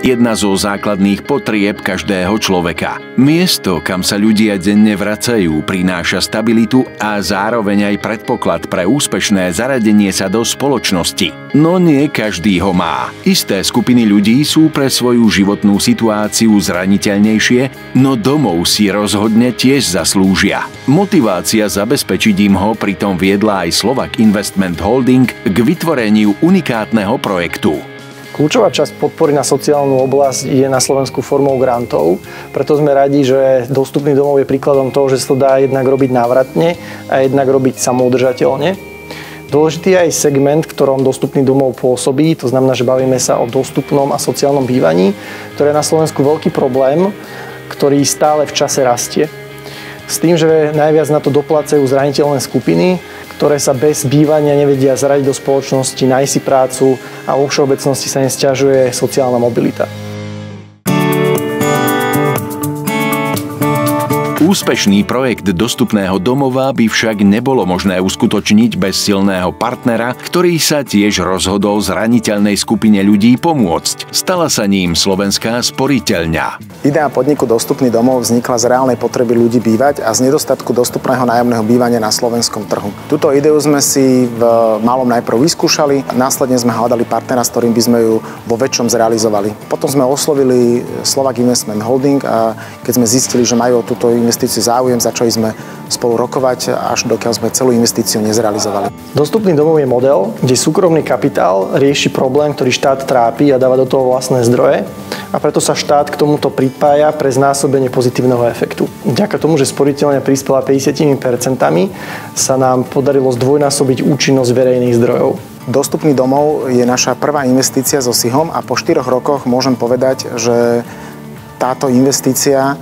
jedna zo základných potrieb každého človeka. Miesto, kam sa ľudia denne vracajú, prináša stabilitu a zároveň aj predpoklad pre úspešné zaradenie sa do spoločnosti. No nie každý ho má. Isté skupiny ľudí sú pre svoju životnú situáciu zraniteľnejšie, no domov si rozhodne tiež zaslúžia. Motivácia zabezpečiť im ho pritom viedla aj Slovak Investment Holding k vytvoreniu unikátneho projektu. Kľúčová časť podpory na sociálnu oblasť je na Slovensku formou grantov, preto sme radi, že Dostupný domov je príkladom toho, že sa to dá jednak robiť návratne a jednak robiť samoudržateľne. Dôležitý je aj segment, v ktorom Dostupný domov pôsobí, to znamená, že bavíme sa o dostupnom a sociálnom bývaní, ktoré je na Slovensku veľký problém, ktorý stále v čase rastie. S tým, že najviac na to doplácajú zraniteľné skupiny, ktoré sa bez bývania nevedia zaradiť do spoločnosti, nájsť si prácu a vo všeobecnosti sa nesťažuje sociálna mobilita. Úspešný projekt Dostupného domova by však nebolo možné uskutočniť bez silného partnera, ktorý sa tiež rozhodol zraniteľnej skupine ľudí pomôcť. Stala sa ním Slovenská sporiteľňa. Idea podniku Dostupný domov vznikla z reálnej potreby ľudí bývať a z nedostatku dostupného nájomného bývania na slovenskom trhu. Túto ideu sme si v malom najprv vyskúšali, následne sme hľadali partnera, s ktorým by sme ju vo väčšom zrealizovali. Potom sme oslovili Slovak Investment Holding a keď sme zistili, že majú túto investíciu záujem, začali sme spolu rokovať, až dokiaľ sme celú investíciu nezrealizovali. Dostupný domov je model, kde súkromný kapitál rieši problém, ktorý štát trápi a dáva do toho vlastné zdroje a preto sa štát k tomuto pripája pre znásobenie pozitívneho efektu. Vďaka tomu, že sporiteľňa prispela 50%, sa nám podarilo zdvojnásobiť účinnosť verejných zdrojov. Dostupný domov je naša prvá investícia so SIHom a po 4 rokoch môžem povedať, že táto investícia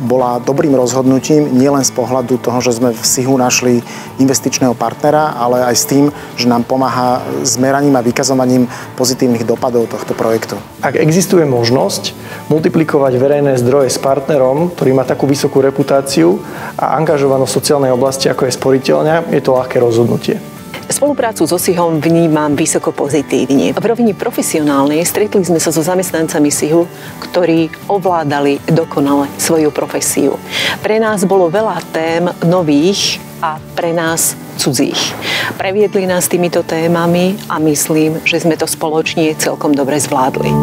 bola dobrým rozhodnutím nielen z pohľadu toho, že sme v SIHu našli investičného partnera, ale aj s tým, že nám pomáha s meraním a vykazovaním pozitívnych dopadov tohto projektu. Ak existuje možnosť multiplikovať verejné zdroje s partnerom, ktorý má takú vysokú reputáciu a angažovanosť v sociálnej oblasti, ako je sporiteľňa, je to ľahké rozhodnutie. Spoluprácu so SIHom vnímam vysoko pozitívne. V rovine profesionálnej stretli sme sa so zamestnancami SIHu, ktorí ovládali dokonale svoju profesiu. Pre nás bolo veľa tém nových a pre nás cudzích. Previedli nás týmito témami a myslím, že sme to spoločne celkom dobre zvládli.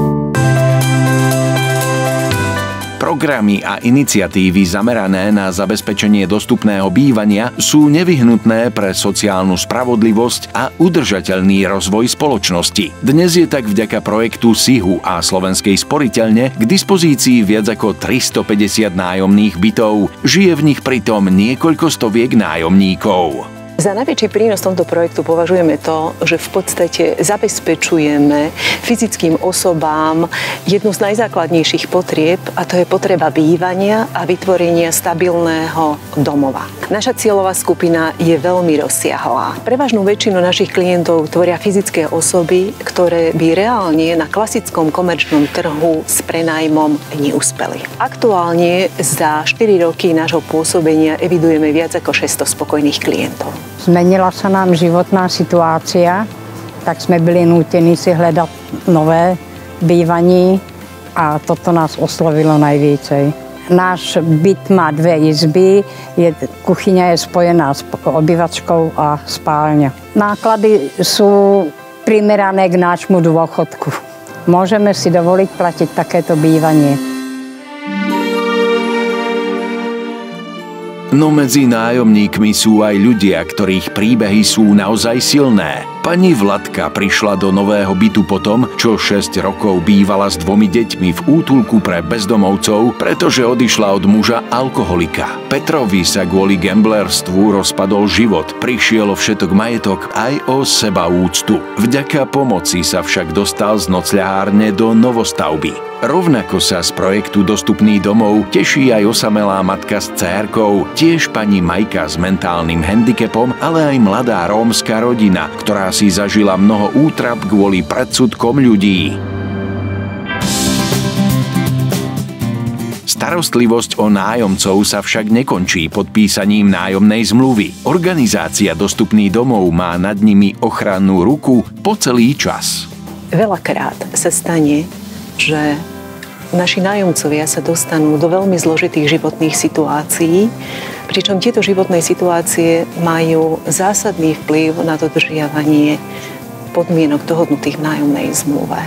Programy a iniciatívy zamerané na zabezpečenie dostupného bývania sú nevyhnutné pre sociálnu spravodlivosť a udržateľný rozvoj spoločnosti. Dnes je tak vďaka projektu SIHu a Slovenskej sporiteľne k dispozícii viac ako 350 nájomných bytov. Žije v nich pritom niekoľko stoviek nájomníkov. Za najväčší prínos tomto projektu považujeme to, že v podstate zabezpečujeme fyzickým osobám jednu z najzákladnejších potrieb, a to je potreba bývania a vytvorenia stabilného domova. Naša cieľová skupina je veľmi rozsiahla. Prevažnú väčšinu našich klientov tvoria fyzické osoby, ktoré by reálne na klasickom komerčnom trhu s prenajmom neúspeli. Aktuálne za 4 roky nášho pôsobenia evidujeme viac ako 600 spokojných klientov. Zmenila sa nám životná situácia, tak sme byli nútení si hľadať nové bývanie a toto nás oslovilo najvícej. Náš byt má 2 izby, kuchyňa je spojená s obývačkou a spálňa. Náklady sú primerané k nášmu dôchodku. Môžeme si dovoliť platiť takéto bývanie. No medzi nájomníkmi sú aj ľudia, ktorých príbehy sú naozaj silné. Pani Vladka prišla do nového bytu potom, čo 6 rokov bývala s 2 deťmi v útulku pre bezdomovcov, pretože odišla od muža alkoholika. Petrovi sa kvôli gamblerstvu rozpadol život, prišiel o všetok majetok aj o sebaúctu. Vďaka pomoci sa však dostal z nocľahárne do novostavby. Rovnako sa z projektu Dostupný domov teší aj osamelá matka s dcérkou, tiež pani Majka s mentálnym handicapom, ale aj mladá rómska rodina, ktorá si zažila mnoho útrap kvôli predsudkom ľudí. Starostlivosť o nájomcov sa však nekončí podpísaním nájomnej zmluvy. Organizácia Dostupný domov má nad nimi ochrannú ruku po celý čas. Veľakrát sa stane, že naši nájomcovia sa dostanú do veľmi zložitých životných situácií, pričom tieto životné situácie majú zásadný vplyv na dodržiavanie podmienok dohodnutých v nájomnej zmluve.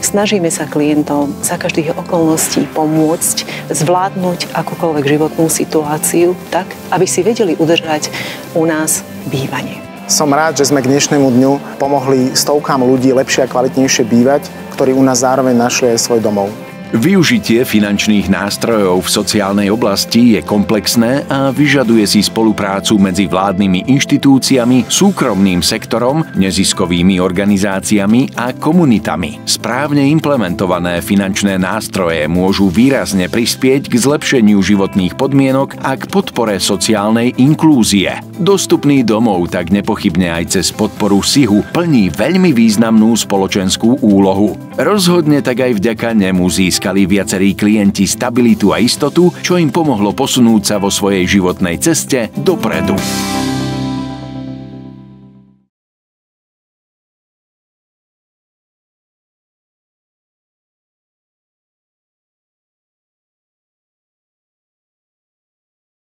Snažíme sa klientom za každých okolností pomôcť zvládnuť akúkoľvek životnú situáciu tak, aby si vedeli udržať u nás bývanie. Som rád, že sme k dnešnému dňu pomohli stovkám ľudí lepšie a kvalitnejšie bývať, ktorí u nás zároveň našli aj svoj domov. Využitie finančných nástrojov v sociálnej oblasti je komplexné a vyžaduje si spoluprácu medzi vládnymi inštitúciami, súkromným sektorom, neziskovými organizáciami a komunitami. Správne implementované finančné nástroje môžu výrazne prispieť k zlepšeniu životných podmienok a k podpore sociálnej inklúzie. Dostupný domov tak nepochybne aj cez podporu SIHu plní veľmi významnú spoločenskú úlohu. Rozhodne tak aj vďaka nemu získali viacerí klienti stabilitu a istotu, čo im pomohlo posunúť sa vo svojej životnej ceste dopredu.